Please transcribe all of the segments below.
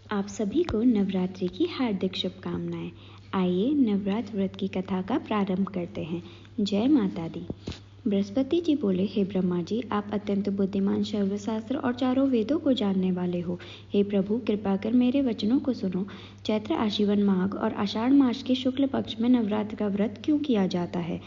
आप सभी को नवरात्रि की हार्दिक शुभकामनाएं। आइए नवरात्र व्रत की कथा का प्रारंभ करते हैं। जय माता दी। बृहस्पति जी बोले, हे ब्रह्मा जी, आप अत्यंत बुद्धिमान, सर्वशास्त्र और चारों वेदों को जानने वाले हो। हे प्रभु, कृपा कर मेरे वचनों को सुनो। चैत्र, आश्विन माघ और आषाढ़ मास के शुक्ल पक्ष में नवरात्र का व्रत क्यों किया जाता है?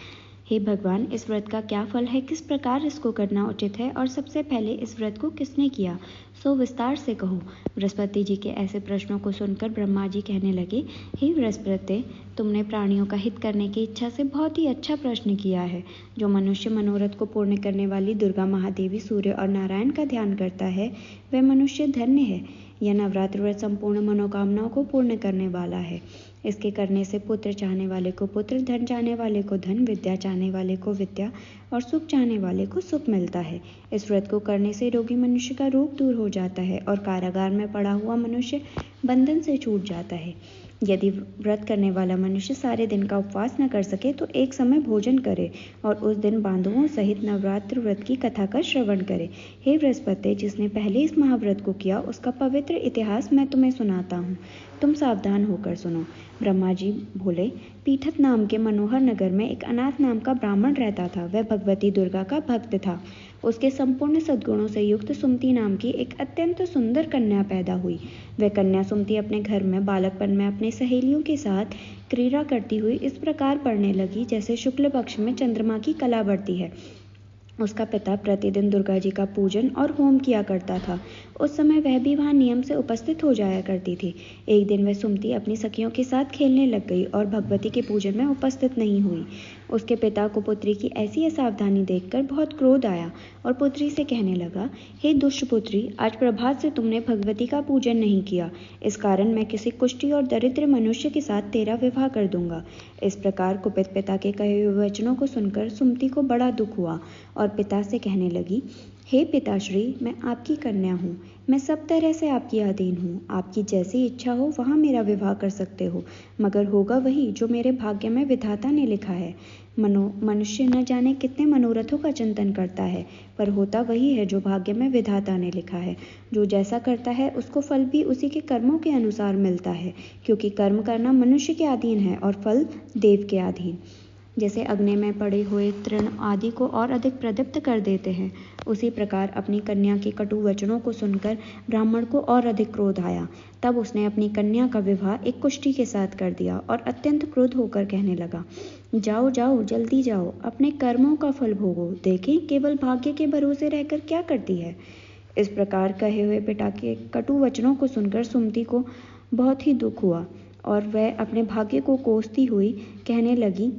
हे भगवान, इस व्रत का क्या फल है, किस प्रकार इसको करना उचित है और सबसे पहले इस व्रत को किसने किया, सो विस्तार से कहो। बृहस्पति जी के ऐसे प्रश्नों को सुनकर ब्रह्मा जी कहने लगे, हे बृहस्पति, तुमने प्राणियों का हित करने की इच्छा से बहुत ही अच्छा प्रश्न किया है। जो मनुष्य मनोरथ को पूर्ण करने वाली दुर्गा महादेवी, सूर्य और नारायण का ध्यान करता है, वह मनुष्य धन्य है। यह नवरात्र व्रत संपूर्ण मनोकामनाओं को पूर्ण करने वाला है। इसके करने से पुत्र चाहने वाले को पुत्र, धन चाहने वाले को धन, विद्या चाहने वाले को विद्या और सुख चाहने वाले को सुख मिलता है। इस व्रत को करने से रोगी मनुष्य का रोग दूर हो जाता है और कारागार में पड़ा हुआ मनुष्य बंधन से छूट जाता है। यदि व्रत करने वाला मनुष्य सारे दिन का उपवास न कर सके तो एक समय भोजन करे और उस दिन बांधवों सहित नवरात्र व्रत की कथा का श्रवण करे। हे बृहस्पति, जिसने पहले इस महाव्रत को किया उसका पवित्र इतिहास मैं तुम्हें सुनाता हूँ। तुम सावधान होकर सुनो। ब्रह्मा जी बोले, पीठत नाम के मनोहर नगर में एक अनाथ नाम का ब्राह्मण रहता था। वह भगवती दुर्गा का भक्त था। उसके संपूर्ण सद्गुणों से युक्त सुमति नाम की एक अत्यंत सुंदर कन्या पैदा हुई। वह कन्या सुमति अपने घर में बालकपन में अपनी सहेलियों के साथ क्रीड़ा करती हुई इस प्रकार पढ़ने लगी जैसे शुक्ल पक्ष में चंद्रमा की कला बढ़ती है। उसका पिता प्रतिदिन दुर्गा जी का पूजन और होम किया करता था। उस समय वह भी वहां नियम से उपस्थित हो जाया करती थी। एक दिन वह सुमति अपनी सखियों के साथ खेलने लग गई और भगवती के पूजन में उपस्थित नहीं हुई। उसके पिता को पुत्री की ऐसी असावधानी देखकर बहुत क्रोध आया और पुत्री से कहने लगा, हे दुष्ट पुत्री, आज प्रभात से तुमने भगवती का पूजन नहीं किया। इस कारण मैं किसी कुष्ठी और दरिद्र मनुष्य के साथ तेरा विवाह कर दूंगा। इस प्रकार कुपित पिता के कहे हुए वचनों को सुनकर सुमति को बड़ा दुख हुआ और पिता से कहने लगी, हे पिताश्री, मैं आपकी कन्या हूँ। मैं सब तरह से आपकी अधीन हूँ। आपकी जैसी इच्छा हो वहाँ मेरा विवाह कर सकते हो, मगर होगा वही जो मेरे भाग्य में विधाता ने लिखा है। मनुष्य न जाने कितने मनोरथों का चिंतन करता है, पर होता वही है जो भाग्य में विधाता ने लिखा है। जो जैसा करता है उसको फल भी उसी के कर्मों के अनुसार मिलता है, क्योंकि कर्म करना मनुष्य के अधीन है और फल देव के अधीन। जैसे अग्नि में पड़े हुए तृण आदि को और अधिक प्रदीप्त कर देते हैं, उसी प्रकार अपनी कन्या के कटु वचनों को सुनकर ब्राह्मण को और अधिक क्रोध आया। तब उसने अपनी कन्या का विवाह एक कुष्ठी के साथ कर दिया और अत्यंत क्रोध होकर कहने लगा, जाओ जाओ, जल्दी जाओ, अपने कर्मों का फल भोगो। देखें केवल भाग्य के भरोसे रहकर क्या करती है। इस प्रकार कहे हुए पिता के कटु वचनों को सुनकर सुमति को बहुत ही दुख हुआ और वह अपने भाग्य को कोसती हुई कहने लगी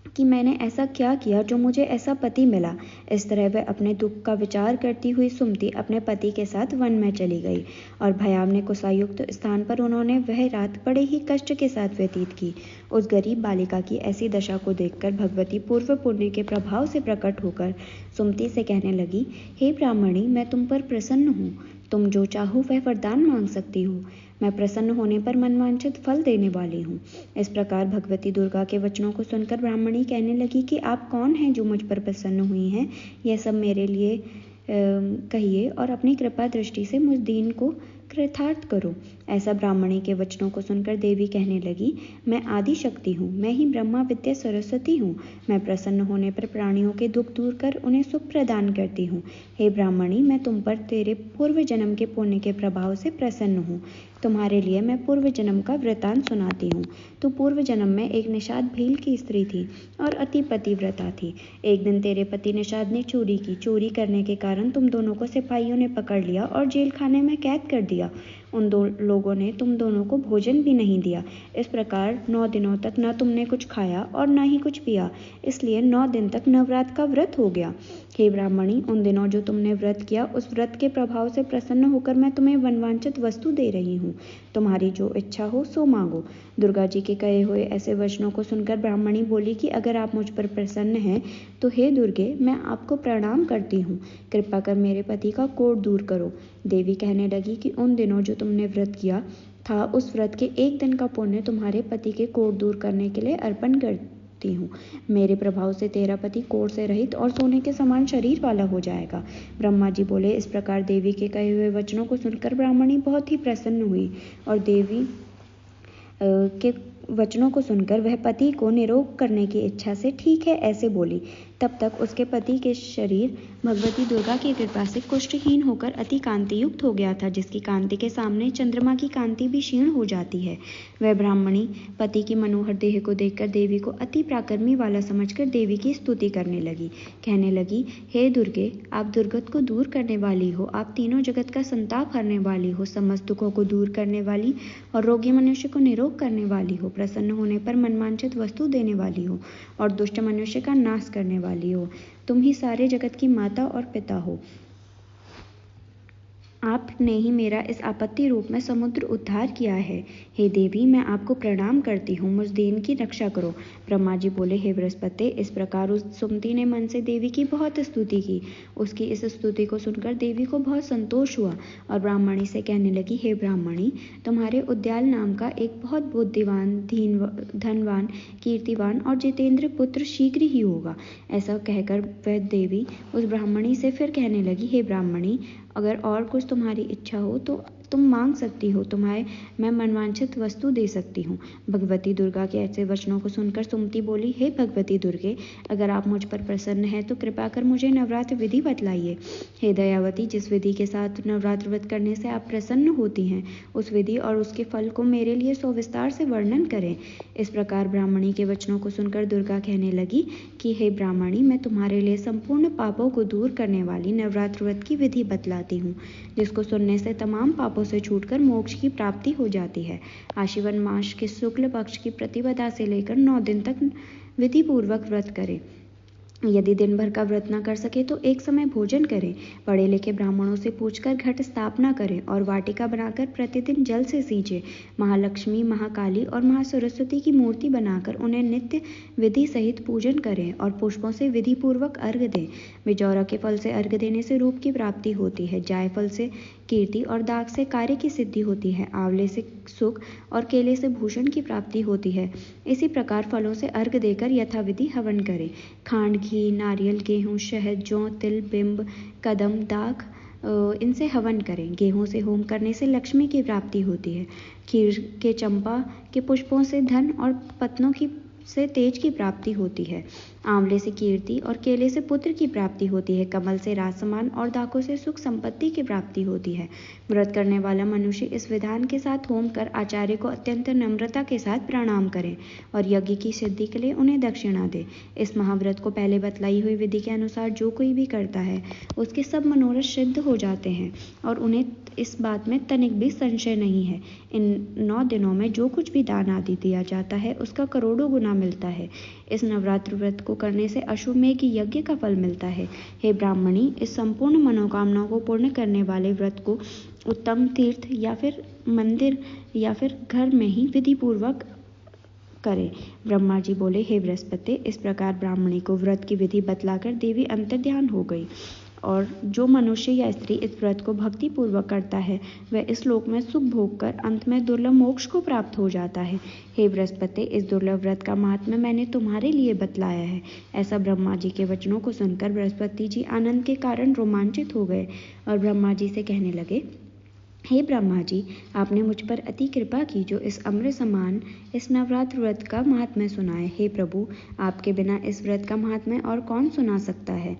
कि मैंने ऐसा क्या किया जो मुझे ऐसा पति मिला। इस तरह वह अपने दुख का विचार करती हुई सुमति अपने पति के साथ वन में चली गई और भयावने कुशायुक्त स्थान पर उन्होंने वह रात बड़े ही कष्ट के साथ व्यतीत की। उस गरीब बालिका की ऐसी दशा को देखकर भगवती पूर्व पुण्य के प्रभाव से प्रकट होकर सुमति से कहने लगी, हे ब्राह्मणी, मैं तुम पर प्रसन्न हूँ। तुम जो चाहो वह वरदान मांग सकती हो। मैं प्रसन्न होने पर मनवांछित फल देने वाली हूँ। इस प्रकार भगवती दुर्गा के वचनों को सुनकर ब्राह्मणी कहने लगी कि आप कौन हैं जो मुझ पर प्रसन्न हुई हैं। यह सब मेरे लिए कहिए और अपनी कृपा दृष्टि से मुझ दीन को कृतार्थ करो। ऐसा ब्राह्मणी के वचनों को सुनकर देवी कहने लगी, मैं आदि शक्ति हूँ, मैं ही ब्रह्मा विद्या सरस्वती हूँ। मैं प्रसन्न होने पर प्राणियों के दुख दूर कर उन्हें सुख प्रदान करती हूँ। हे ब्राह्मणी, मैं तुम पर तेरे पूर्व जन्म के पुण्य के प्रभाव से प्रसन्न हूँ। तुम्हारे लिए मैं पूर्व जन्म का वृतांत सुनाती हूँ। तू पूर्व जन्म में एक निषाद भील की स्त्री थी और अति पतिव्रता थी। एक दिन तेरे पति निषाद ने चोरी की। चोरी करने के कारण तुम दोनों को सिपाहियों ने पकड़ लिया और जेल खाने में कैद कर दिया। उन दो लोगों ने तुम दोनों को भोजन भी नहीं दिया। इस प्रकार 9 दिनों तक न तुमने कुछ खाया और न ही कुछ पिया, इसलिए 9 दिन तक नवरात्र का व्रत हो गया। हे ब्राह्मणी, उन दिनों जो तुमने व्रत किया उस व्रत के प्रभाव से प्रसन्न होकर मैं तुम्हें वनवांछित वस्तु दे रही हूँ। तुम्हारी जो इच्छा हो सो मांगो। दुर्गा जी के कहे हुए ऐसे वचनों को सुनकर ब्राह्मणी बोली कि अगर आप मुझ पर प्रसन्न हैं तो हे दुर्गे, मैं आपको प्रणाम करती हूँ। कृपा कर मेरे पति का कोढ़ दूर करो। देवी कहने लगी कि उन दिनों जो तुमने व्रत किया था उस व्रत के एक दिन का पुण्य तुम्हारे पति के कोढ़ दूर करने के लिए अर्पण कर सकती हूँ। मेरे प्रभाव से तेरा पति कोढ़ से रहित और सोने के समान शरीर वाला हो जाएगा। ब्रह्मा जी बोले। इस प्रकार देवी के कहे हुए वचनों को सुनकर ब्राह्मणी बहुत ही प्रसन्न हुई और देवी के वचनों को सुनकर वह पति को निरोग करने की इच्छा से ठीक है ऐसे बोली। तब तक उसके पति के शरीर भगवती दुर्गा की कृपा से कुष्ठहीन होकर अति कांति युक्त हो गया था, जिसकी कांति के सामने चंद्रमा की कांति भी क्षीण हो जाती है। वह ब्राह्मणी पति की मनोहर देह को देखकर देवी को अति प्राकर्मी वाला समझकर देवी की स्तुति करने लगी। कहने लगी, हे दुर्गे, आप दुर्गत को दूर करने वाली हो, आप तीनों जगत का संताप हरने वाली हो, समस्त दुखों को दूर करने वाली और रोगी मनुष्य को निरोग करने वाली हो, प्रसन्न होने पर मनवांछित वस्तु देने वाली हो और दुष्ट मनुष्य का नाश करने वाली हो। तुम ही सारे जगत की माता और पिता हो। आपने ही मेरा इस आपत्ति रूप में समुद्र उद्धार किया है। हे देवी, मैं आपको प्रणाम करती हूँ, मुझ दीन की रक्षा करो। ब्रह्मा जी बोले, हे बृहस्पति, इस प्रकार उस सुमति ने मन से देवी की बहुत स्तुति की। उसकी इस स्तुति को सुनकर देवी को बहुत संतोष हुआ और ब्राह्मणी से कहने लगी, हे ब्राह्मणी, तुम्हारे उद्याल नाम का एक बहुत बुद्धिवान, धनवान, कीर्तिवान और जितेंद्र पुत्र शीघ्र ही होगा। ऐसा कहकर वह देवी उस ब्राह्मणी से फिर कहने लगी, हे ब्राह्मणी, अगर और कुछ तुम्हारी इच्छा हो तो तुम मांग सकती हो, तुम्हें मैं मनवांछित वस्तु दे सकती हूँ। भगवती दुर्गा के ऐसे वचनों को सुनकर सुमति बोली, हे भगवती दुर्गे, अगर आप मुझ पर प्रसन्न हैं तो कृपा कर मुझे नवरात्र विधि बतलाइए। हे दयावती, जिस विधि के साथ नवरात्र व्रत करने से आप प्रसन्न होती हैं, उस विधि और उसके फल को मेरे लिए सविस्तार से वर्णन करें। इस प्रकार ब्राह्मणी के वचनों को सुनकर दुर्गा कहने लगी कि हे ब्राह्मणी, मैं तुम्हारे लिए संपूर्ण पापों को दूर करने वाली नवरात्र व्रत की विधि बतलाती हूँ, जिसको सुनने से तमाम पापों से छूटकर मोक्ष की प्राप्ति हो जाती है। आश्विन मास के शुक्ल पक्ष की प्रतिपदा से लेकर 9 दिन तक विधि पूर्वक व्रत करें। यदि दिन भर का व्रत न कर सके तो एक समय भोजन करें। पढ़े लिखे ब्राह्मणों से पूछकर घट स्थापना करें और वाटिका बनाकर प्रतिदिन जल से सींचे। महालक्ष्मी, महाकाली और महासरस्वती की मूर्ति बनाकर उन्हें नित्य विधि सहित पूजन करें और पुष्पों से विधि पूर्वक अर्घ्य दें। बिजौरा के फल से अर्घ्य देने से रूप की प्राप्ति होती है। जायफल से कीर्ति और दाग से कार्य की सिद्धि होती है। आंवले से सुख और केले से भूषण की प्राप्ति होती है। इसी प्रकार फलों से अर्घ्य देकर यथाविधि हवन करें। खांड, घी, नारियल, गेहूं, शहद, जौ, तिल, बिंब, कदम, दाख, इनसे हवन करें। गेहूं से होम करने से लक्ष्मी की प्राप्ति होती है। खीर के चंपा के पुष्पों से धन और पत्नों से तेज की प्राप्ति होती है। आंवले से कीर्ति और केले से पुत्र की प्राप्ति होती है। कमल से राजसम्मान और दाखों से सुख संपत्ति की प्राप्ति होती है। व्रत करने वाला मनुष्य इस विधान के साथ होम कर आचार्य को अत्यंत नम्रता के साथ प्रणाम करें और यज्ञ की सिद्धि के लिए उन्हें दक्षिणा दे। इस महाव्रत को पहले बतलाई हुई विधि के अनुसार जो कोई भी करता है उसके सब मनोरथ सिद्ध हो जाते हैं और उन्हें इस बात में तनिक भी संशय नहीं है। इन 9 दिनों में जो कुछ भी दान आदि दिया जाता है उसका करोड़ों गुना मिलता है। इस नवरात्र व्रत को करने से अश्वमेघ यज्ञ का फल मिलता है। हे ब्राह्मणी, इस संपूर्ण मनोकामनाओं को पूर्ण करने वाले व्रत को उत्तम तीर्थ या फिर मंदिर या फिर घर में ही विधि पूर्वक करें। ब्रह्मा जी बोले, हे बृहस्पति, इस प्रकार ब्राह्मणी को व्रत की विधि बतलाकर देवी अंतर्ध्यान हो गई और जो मनुष्य या स्त्री इस व्रत को भक्ति पूर्वक करता है वह इस लोक में सुख भोग कर अंत में दुर्लभ मोक्ष को प्राप्त हो जाता है। हे बृहस्पति, इस दुर्लभ व्रत का महात्म्य मैंने तुम्हारे लिए बतलाया है। ऐसा ब्रह्मा जी के वचनों को सुनकर बृहस्पति जी आनंद के कारण रोमांचित हो गए और ब्रह्मा जी से कहने लगे, हे ब्रह्मा जी, आपने मुझ पर अति कृपा की जो इस अमृत समान इस नवरात्र व्रत का महात्म्य सुनाए। हे प्रभु, आपके बिना इस व्रत का महात्म्य और कौन सुना सकता है।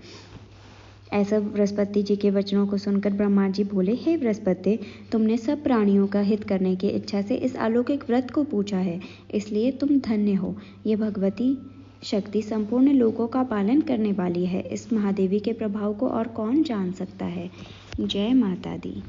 ऐसा बृहस्पति जी के वचनों को सुनकर ब्रह्मा जी बोले, हे बृहस्पति, तुमने सब प्राणियों का हित करने की इच्छा से इस अलौकिक व्रत को पूछा है, इसलिए तुम धन्य हो। ये भगवती शक्ति संपूर्ण लोकों का पालन करने वाली है। इस महादेवी के प्रभाव को और कौन जान सकता है। जय माता दी।